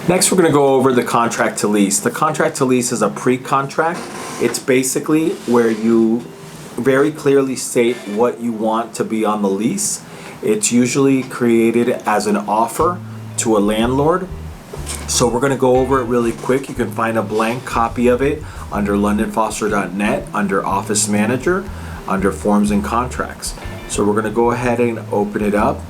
Next, we're going to go over the contract to lease. The contract to lease is a pre-contract. It's basically where you very clearly state what you want to be on the lease. It's usually created as an offer to a landlord. So we're going to go over it really quick. You can find a blank copy of it under londonfoster.net, under Office Manager, under Forms and Contracts. So we're going to go ahead and open it up.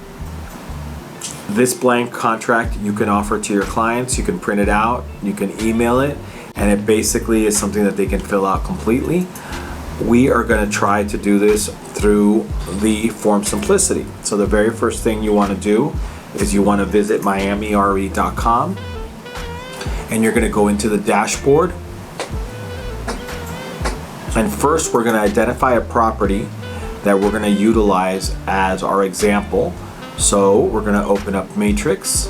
This blank contract you can offer to your clients. You can print it out, you can email it, and it basically is something that they can fill out completely. We are going to try to do this through the Form Simplicity. So the very first thing you want to do is you want to visit miamire.com, and you're going to go into the dashboard. And first we're going to identify a property that we're going to utilize as our example. So we're going to open up Matrix.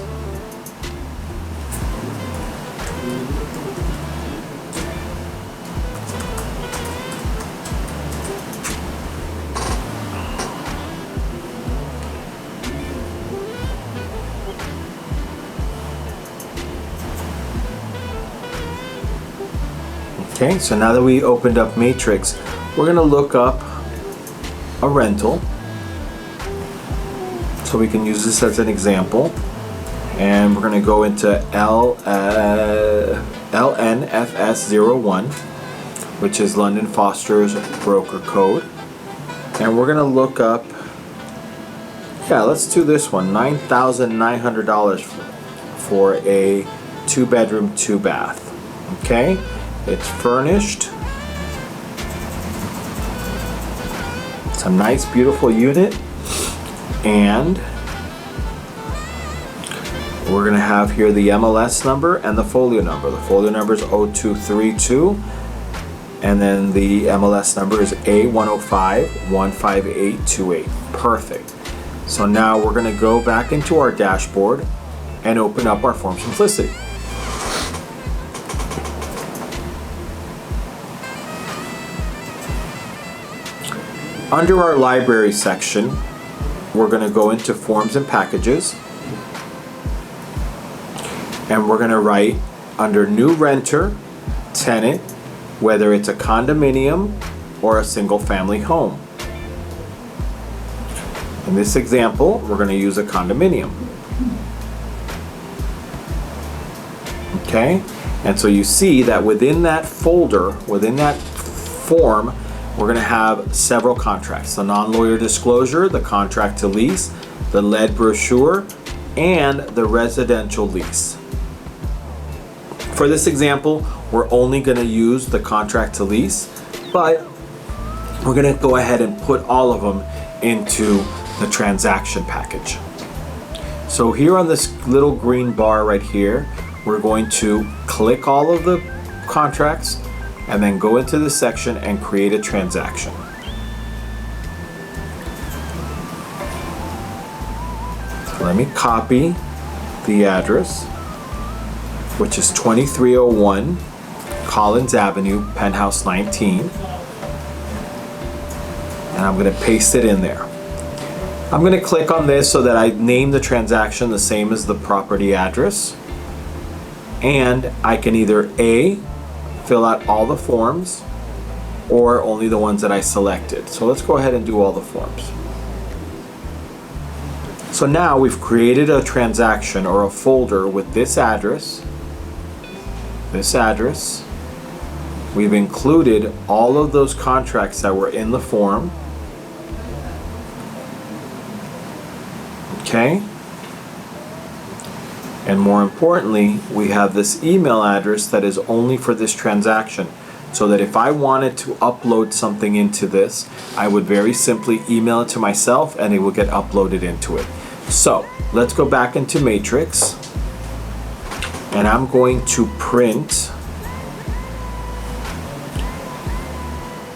Okay, so now that we opened up Matrix, we're going to look up a rental. So we can use this as an example, and we're going to go into LNFS01, which is London Foster's broker code, and we're going to look up, let's do this one, $9,900 for a 2-bedroom, 2-bath. Okay, it's furnished. It's a nice, beautiful unit. And we're going to have here the MLS number and the folio number. The folio number is 0232, and then the MLS number is A105-15828. Perfect. So now we're going to go back into our dashboard and open up our Form Simplicity. Under our library section, we're going to go into Forms and Packages, and we're going to write under New Renter, Tenant, whether it's a condominium or a single family home. In this example, we're going to use a condominium. Okay, and so you see that within that folder, within that form, we're going to have several contracts: the non-lawyer disclosure, the contract to lease, the lead brochure, and the residential lease. For this example, we're only going to use the contract to lease, but we're going to go ahead and put all of them into the transaction package. So here on this little green bar right here, we're going to click all of the contracts and then go into this section and create a transaction. So let me copy the address, which is 2301 Collins Avenue, Penthouse 19. And I'm going to paste it in there. I'm going to click on this so that I name the transaction the same as the property address. And I can either A, fill out all the forms, or only the ones that I selected. So let's go ahead and do all the forms. So now we've created a transaction or a folder with this address. We've included all of those contracts that were in the form. Okay. And more importantly, we have this email address that is only for this transaction, so that if I wanted to upload something into this, I would very simply email it to myself and it will get uploaded into it. So let's go back into Matrix, and I'm going to print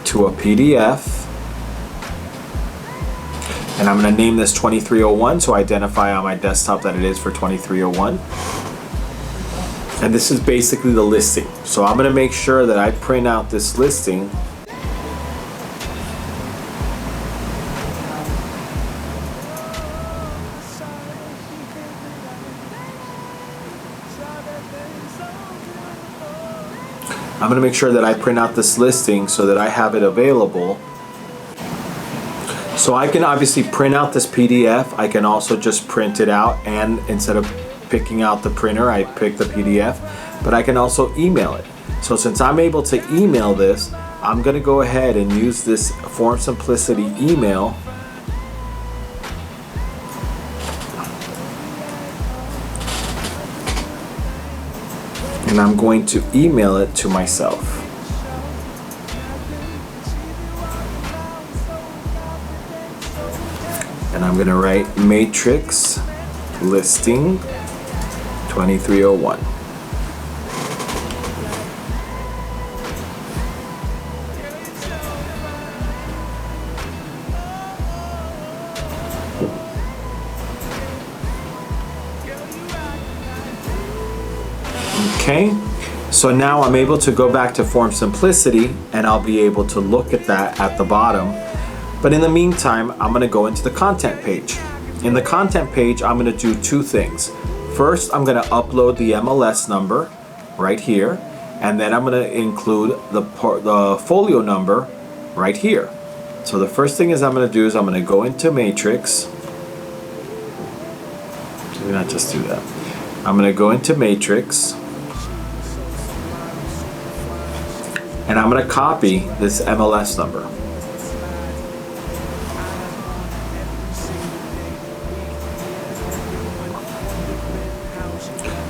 to a PDF. And I'm going to name this 2301, so identify on my desktop that it is for 2301. And this is basically the listing. So I'm going to make sure that I print out this listing. I'm going to make sure that I print out this listing so that I have it available. So I can obviously print out this PDF. I can also just print it out, and instead of picking out the printer, I pick the PDF, but I can also email it. So since I'm able to email this, I'm going to go ahead and use this Form Simplicity email. And I'm going to email it to myself. And I'm going to write matrix listing 2301. Okay, so now I'm able to go back to Form Simplicity, and I'll be able to look at that at the bottom. But in the meantime, I'm going to go into the content page. In the content page, I'm going to do two things. First, I'm going to upload the MLS number right here, and then I'm going to include the folio number right here. So the first thing I'm going to do is I'm going to go into Matrix. Do not just do that. I'm going to go into Matrix, and I'm going to copy this MLS number.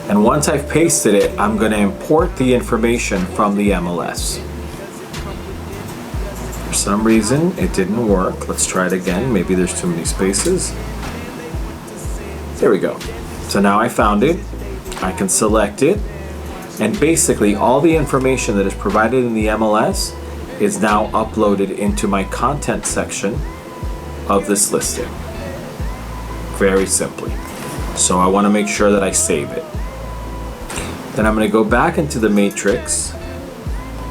And once I've pasted it, I'm going to import the information from the MLS. For some reason, it didn't work. Let's try it again. Maybe there's too many spaces. There we go. So now I found it. I can select it. And basically, all the information that is provided in the MLS is now uploaded into my content section of this listing. Very simply. So I want to make sure that I save it. Then I'm going to go back into the matrix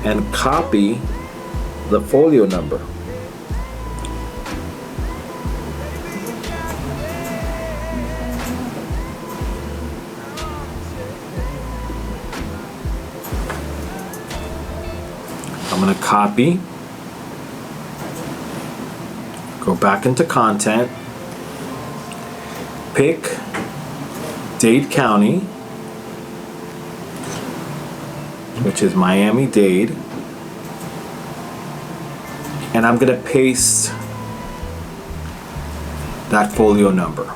and copy the folio number. I'm going to copy, go back into content, pick Dade County, which is Miami-Dade, and I'm going to paste that folio number.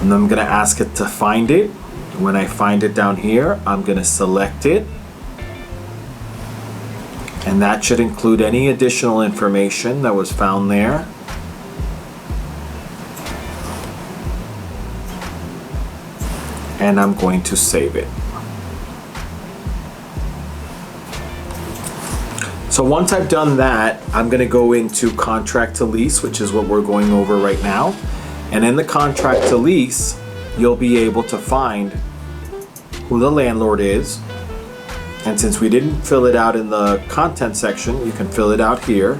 And I'm going to ask it to find it. When I find it down here, I'm going to select it, and that should include any additional information that was found there. And I'm going to save it. So once I've done that, I'm going to go into contract to lease, which is what we're going over right now. And in the contract to lease, you'll be able to find who the landlord is. And since we didn't fill it out in the content section, you can fill it out here.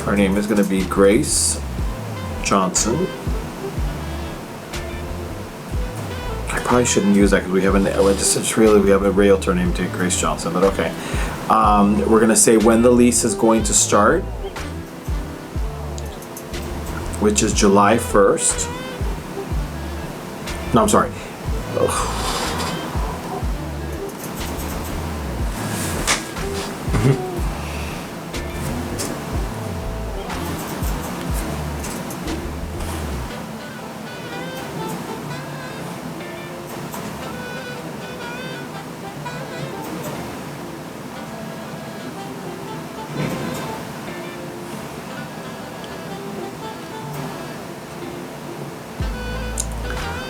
Her name is going to be Grace Johnson. I probably shouldn't use that because we have we have a realtor named Grace Johnson, but okay. We're going to say when the lease is going to start, which is July 1st. No, I'm sorry. Ugh.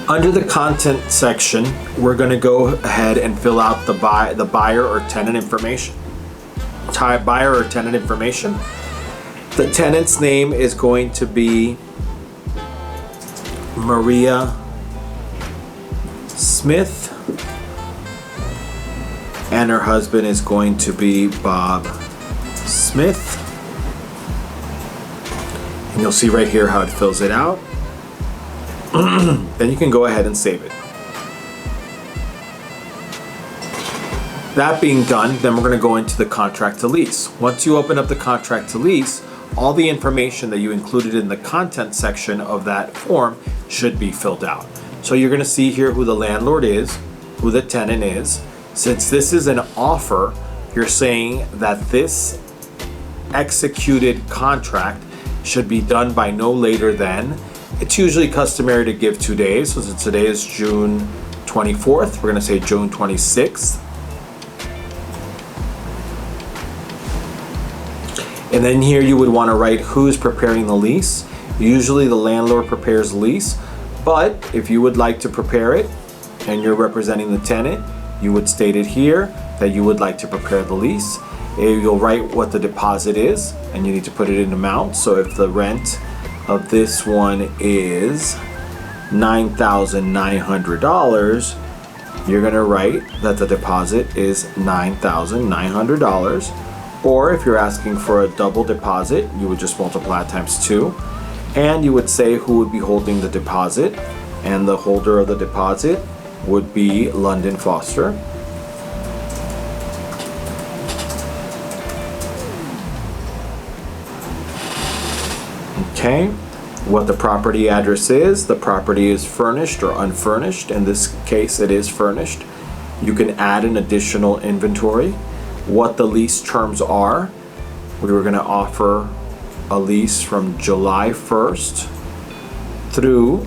Under the content section, we're going to go ahead and fill out the buyer or tenant information. Buyer or tenant information. The tenant's name is going to be Maria Smith, and her husband is going to be Bob Smith. And you'll see right here how it fills it out. Then you can go ahead and save it. That being done, then we're going to go into the contract to lease. Once you open up the contract to lease, all the information that you included in the content section of that form should be filled out. So you're going to see here who the landlord is, who the tenant is. Since this is an offer, you're saying that this executed contract should be done by no later than, it's usually customary to give 2 days. So since today is June 24th, we're going to say June 26th. And then here you would want to write who's preparing the lease. Usually the landlord prepares the lease, but if you would like to prepare it and you're representing the tenant, you would state it here that you would like to prepare the lease. You'll write what the deposit is and you need to put it in amount. So if the rent of this one is $9,900, you're going to write that the deposit is $9,900. Or if you're asking for a double deposit, you would just multiply it times 2. And you would say who would be holding the deposit. And the holder of the deposit would be London Foster. Okay, what the property address is. The property is furnished or unfurnished. In this case, it is furnished. You can add an additional inventory. What the lease terms are. We were going to offer a lease from July 1st through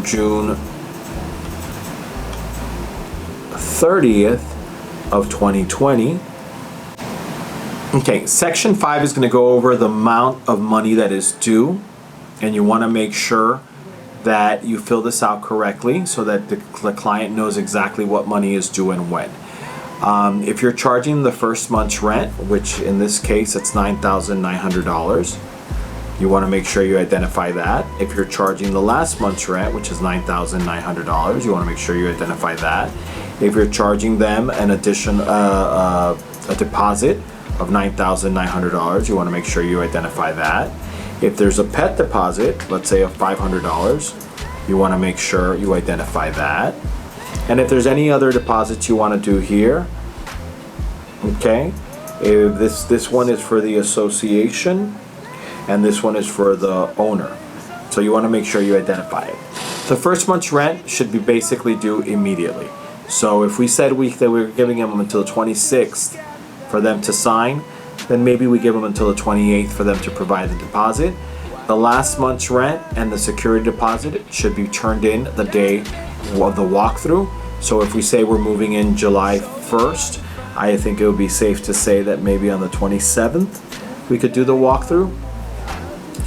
June 30th of 2020. Okay, section 5 is going to go over the amount of money that is due, and you want to make sure that you fill this out correctly so that the client knows exactly what money is due and when. If you're charging the first month's rent, which in this case it's $9,900, you want to make sure you identify that. If you're charging the last month's rent, which is $9,900, you want to make sure you identify that. If you're charging them an addition, a deposit of $9,900, you want to make sure you identify that. If there's a pet deposit, let's say of $500, you want to make sure you identify that. And if there's any other deposits you want to do here, okay, if this one is for the association and this one is for the owner. So you want to make sure you identify it. The first month's rent should be basically due immediately. So if we said that we were giving them until the 26th for them to sign, then maybe we give them until the 28th for them to provide the deposit. The last month's rent and the security deposit should be turned in the day of the walkthrough. So if we say we're moving in July 1st, I think it would be safe to say that maybe on the 27th we could do the walkthrough.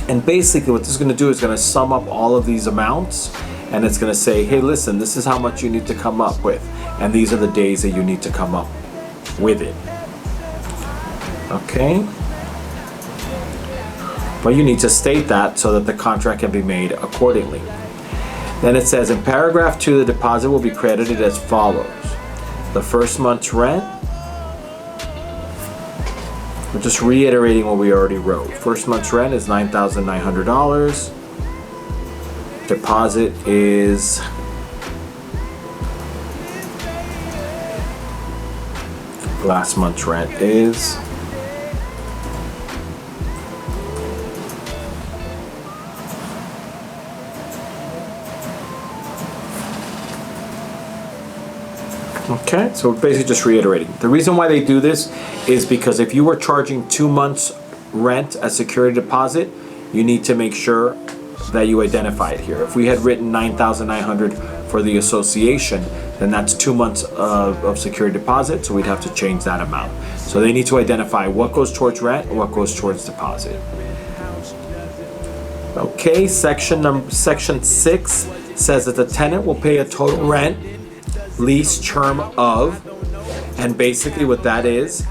And basically what this is going to do is going to sum up all of these amounts, and it's going to say, hey, listen, this is how much you need to come up with, and these are the days that you need to come up with it. Okay? But you need to state that so that the contract can be made accordingly. Then it says in paragraph 2, the deposit will be credited as follows. The first month's rent, we're just reiterating what we already wrote. First month's rent is $9,900. Deposit is last month's rent is okay, so we're basically just reiterating. The reason why they do this is because if you were charging 2 months rent as security deposit, you need to make sure that you identify it here. If we had written $9,900 for the association, then that's 2 months of security deposit, so we'd have to change that amount. So they need to identify what goes towards rent and what goes towards deposit. Okay, section 6 says that the tenant will pay a total rent lease term of, and basically what that is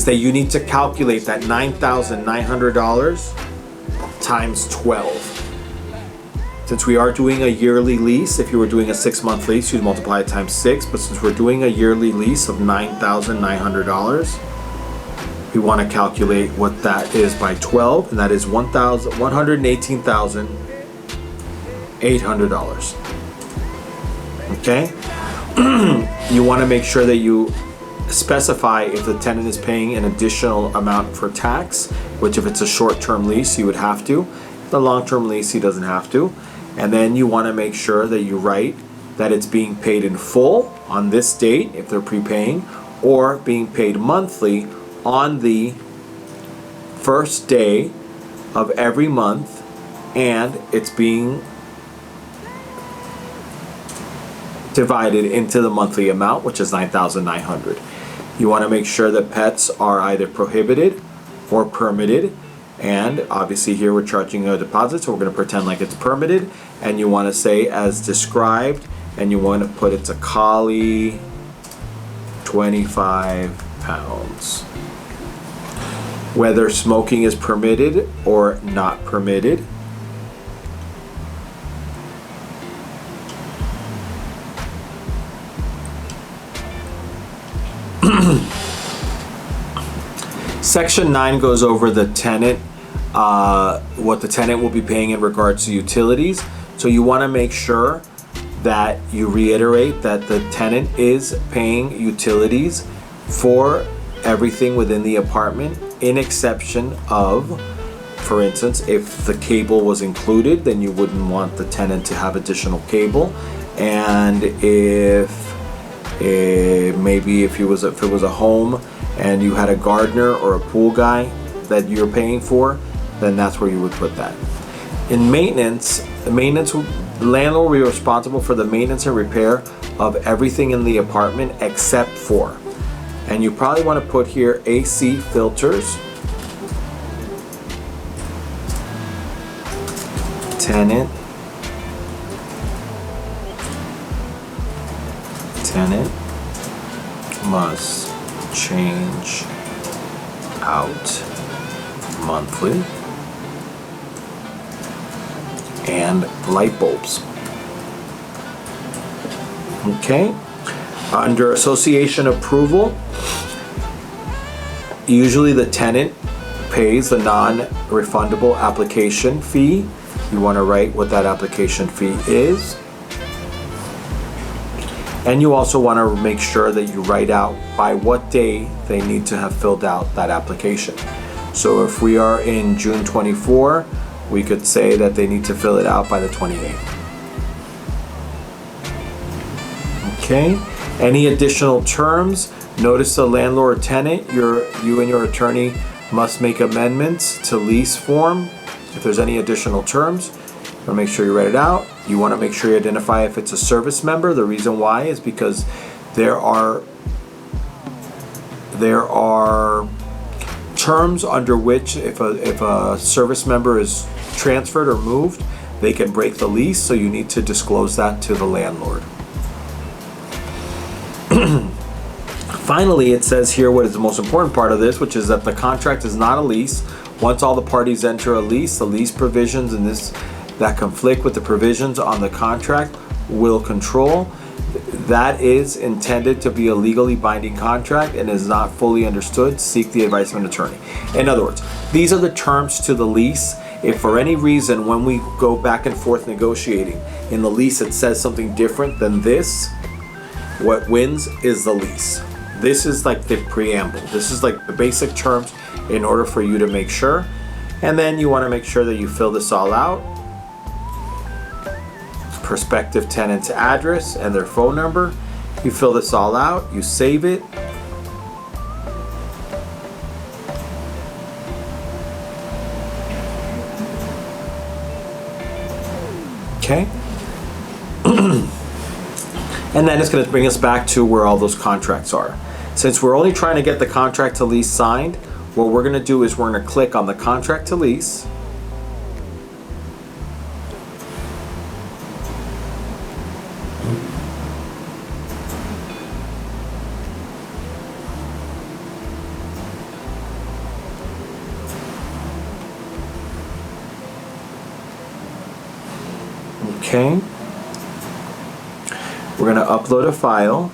that you need to calculate that $9,900 times 12. Since we are doing a yearly lease, if you were doing a 6-month lease, you'd multiply it times 6, but since we're doing a yearly lease of $9,900, we want to calculate what that is by 12, and that is $118,800. Okay? You want to make sure that you specify if the tenant is paying an additional amount for tax, which if it's a short-term lease, you would have to. The long-term lease, he doesn't have to. And then you want to make sure that you write that it's being paid in full on this date, if they're prepaying, or being paid monthly on the first day of every month, and it's being divided into the monthly amount, which is $9,900. You want to make sure that pets are either prohibited or permitted, and obviously here we're charging a deposit, so we're going to pretend like it's permitted, and you want to say as described, and you want to put it's a collie, 25 pounds. Whether smoking is permitted or not permitted. Section 9 goes over the tenant, what the tenant will be paying in regards to utilities. So you want to make sure that you reiterate that the tenant is paying utilities for everything within the apartment, in exception of, for instance, if the cable was included, then you wouldn't want the tenant to have additional cable. And if maybe if it was a home and you had a gardener or a pool guy that you're paying for, then that's where you would put that. In maintenance, the landlord will be responsible for the maintenance and repair of everything in the apartment except for, and you probably want to put here AC filters, tenant must change out monthly, and light bulbs. Okay, under association approval, usually the tenant pays the non-refundable application fee. You want to write what that application fee is. And you also want to make sure that you write out by what day they need to have filled out that application. So if we are in June 24, we could say that they need to fill it out by the 28th. Okay, any additional terms? Notice the landlord or tenant, you and your attorney must make amendments to lease form. If there's any additional terms, you want to make sure you write it out. You want to make sure you identify if it's a service member. The reason why is because there are terms under which if a service member is transferred or moved, they can break the lease, so you need to disclose that to the landlord. Finally, it says here what is the most important part of this, which is that the contract is not a lease. Once all the parties enter a lease, the lease provisions in this that conflict with the provisions on the contract will control. That is intended to be a legally binding contract and is not fully understood. Seek the advice of an attorney. In other words, these are the terms to the lease. If for any reason when we go back and forth negotiating in the lease it says something different than this, what wins is the lease. This is like the preamble. This is like the basic terms in order for you to make sure. And then you want to make sure that you fill this all out. Prospective tenant's address and their phone number. You fill this all out, you save it. Okay. And then it's going to bring us back to where all those contracts are. Since we're only trying to get the contract to lease signed, what we're going to do is we're going to click on the contract to lease. Okay. We're going to upload a file.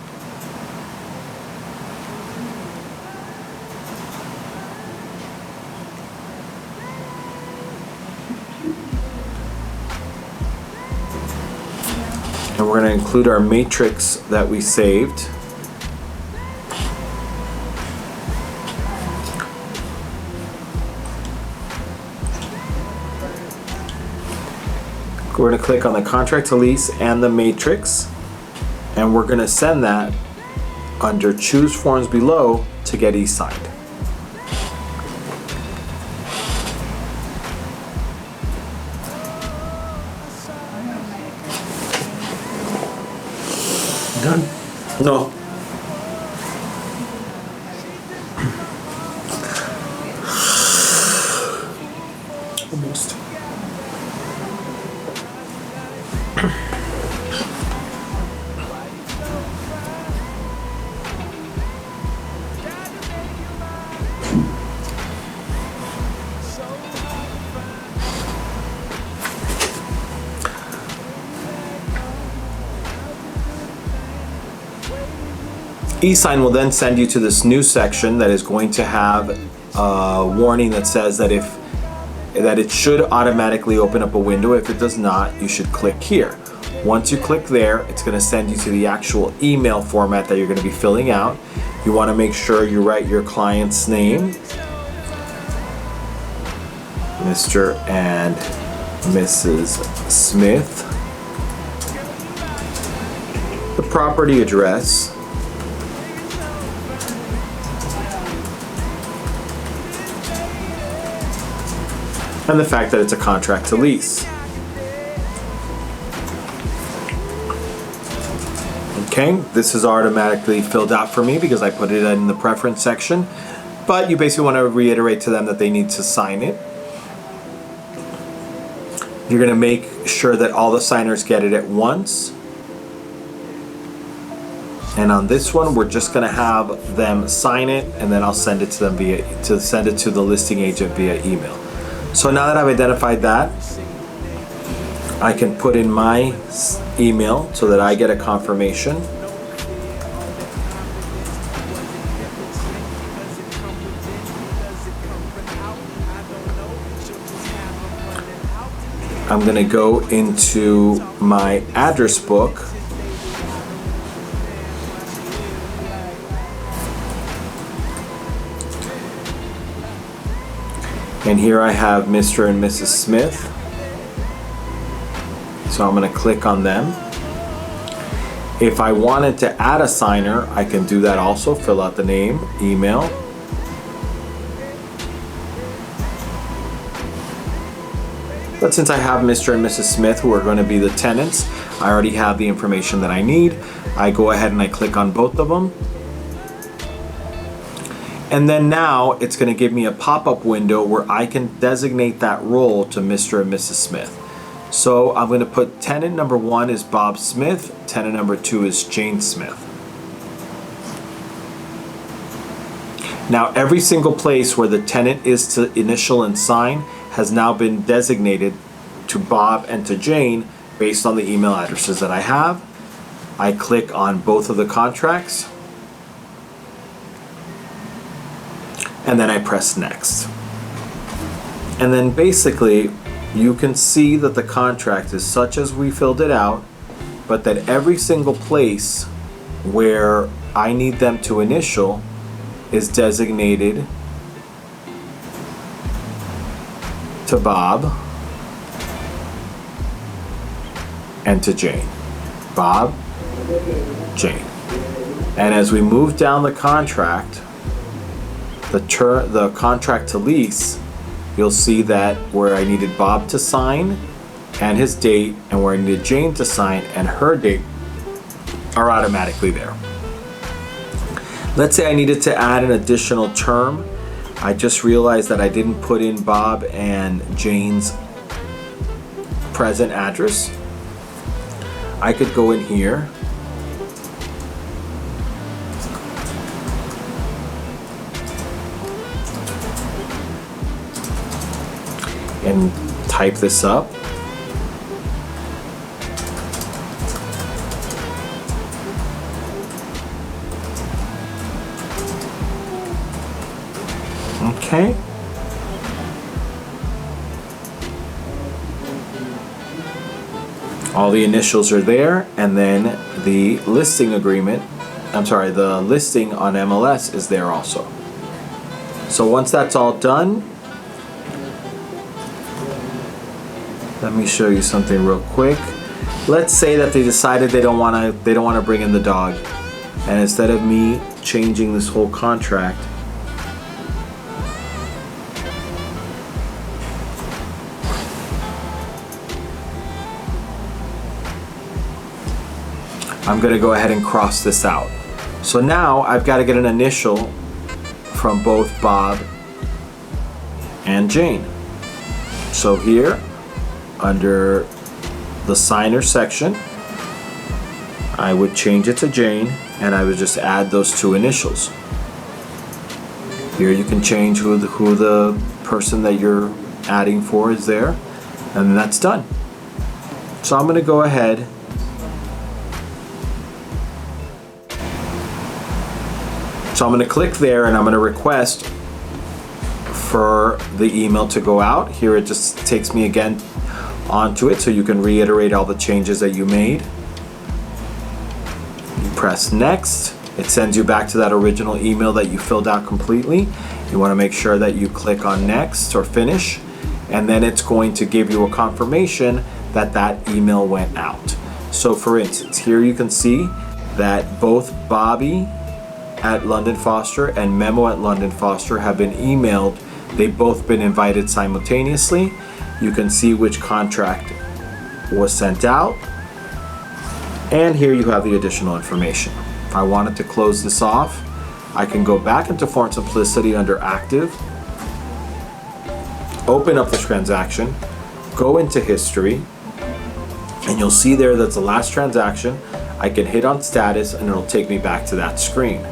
And we're going to include our matrix that we saved. We're going to click on the contract to lease and the matrix, and we're going to send that under choose forms below to get e-signed. Done? No. Almost. E-sign will then send you to this new section that is going to have a warning that says that it should automatically open up a window. If it does not, you should click here. Once you click there, it's going to send you to the actual email format that you're going to be filling out. You want to make sure you write your client's name, Mr. and Mrs. Smith, the property address, and the fact that it's a contract to lease. Okay, this is automatically filled out for me because I put it in the preference section, but you basically want to reiterate to them that they need to sign it. You're going to make sure that all the signers get it at once. And on this one, we're just going to have them sign it, and then I'll send it to them send it to the listing agent via email. So now that I've identified that, I can put in my email so that I get a confirmation. I'm going to go into my address book. And here I have Mr. and Mrs. Smith. So I'm going to click on them. If I wanted to add a signer, I can do that also. Fill out the name, email. But since I have Mr. and Mrs. Smith, who are going to be the tenants, I already have the information that I need. I go ahead and I click on both of them. And then now it's going to give me a pop-up window where I can designate that role to Mr. and Mrs. Smith. So I'm going to put tenant number 1 is Bob Smith, tenant number 2 is Jane Smith. Now every single place where the tenant is to initial and sign has now been designated to Bob and to Jane based on the email addresses that I have. I click on both of the contracts. And then I press next. And then basically you can see that the contract is such as we filled it out, but that every single place where I need them to initial is designated to Bob and to Jane. Bob, Jane. And as we move down the contract, the contract to lease, you'll see that where I needed Bob to sign and his date, and where I needed Jane to sign and her date are automatically there. Let's say I needed to add an additional term. I just realized that I didn't put in Bob and Jane's present address. I could go in here and type this up. Okay. All the initials are there, and then the listing agreement, the listing on MLS is there also. So once that's all done, let me show you something real quick. Let's say that they decided they don't want to bring in the dog, and instead of me changing this whole contract, I'm going to go ahead and cross this out. So now I've got to get an initial from both Bob and Jane. So here, under the signer section, I would change it to Jane, and I would just add those two initials. Here you can change who the person that you're adding for is there, and that's done. So I'm going to go ahead So I'm going to click there, and I'm going to request for the email to go out. Here it just takes me again onto it, so you can reiterate all the changes that you made. You press next. It sends you back to that original email that you filled out completely. You want to make sure that you click on next or finish, and then it's going to give you a confirmation that that email went out. So for instance, here you can see that both Bobby at London Foster and Memo at London Foster have been emailed. They've both been invited simultaneously. You can see which contract was sent out, and here you have the additional information. If I wanted to close this off, I can go back into Form Simplicity under Active, open up the transaction, go into History, and you'll see there that's the last transaction. I can hit on Status, and it'll take me back to that screen.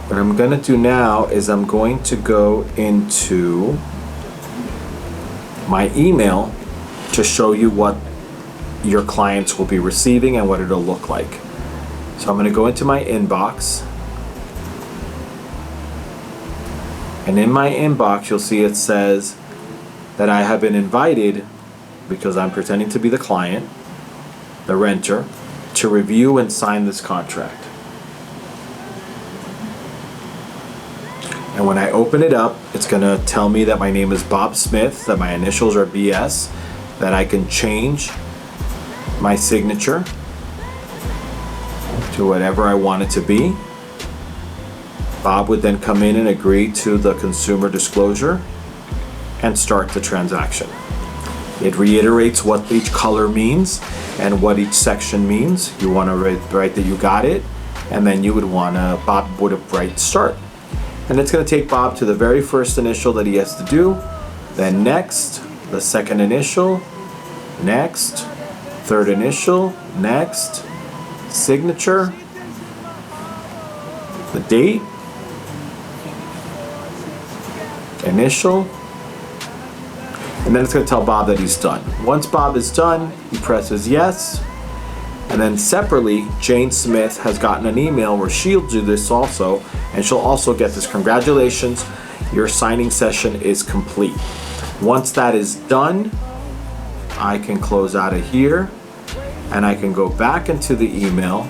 What I'm going to do now is I'm going to go into my email to show you what your clients will be receiving and what it'll look like. So I'm going to go into my inbox, and in my inbox you'll see it says that I have been invited, because I'm pretending to be the client, the renter, to review and sign this contract. And when I open it up, it's going to tell me that my name is Bob Smith, that my initials are BS, that I can change my signature to whatever I want it to be. Bob would then come in and agree to the consumer disclosure and start the transaction. It reiterates what each color means and what each section means. You want to write that you got it, and then you would want to, Bob would write start. And it's going to take Bob to the very first initial that he has to do, then next, the second initial, next, third initial, next, signature, the date, initial, and then it's going to tell Bob that he's done. Once Bob is done, he presses yes. And then separately, Jane Smith has gotten an email where she'll do this also, and she'll also get this: congratulations, your signing session is complete. Once that is done, I can close out of here, and I can go back into the email,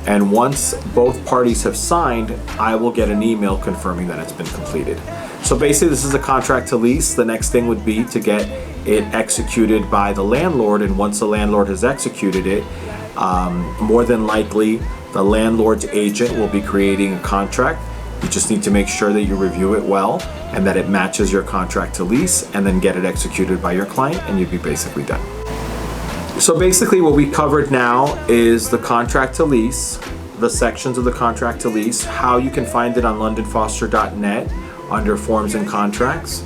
and once both parties have signed, I will get an email confirming that it's been completed. So basically, this is a contract to lease. The next thing would be to get it executed by the landlord, and once the landlord has executed it, more than likely the landlord's agent will be creating a contract. You just need to make sure that you review it well and that it matches your contract to lease, and then get it executed by your client, and you'd be basically done. So basically what we covered now is the contract to lease, the sections of the contract to lease, how you can find it on londonfoster.net under forms and contracts.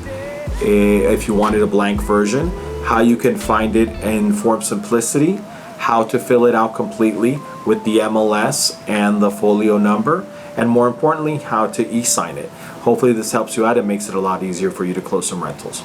If you wanted a blank version, how you can find it in Form Simplicity, how to fill it out completely with the MLS and the folio number, and more importantly, how to e-sign it. Hopefully this helps you out and makes it a lot easier for you to close some rentals.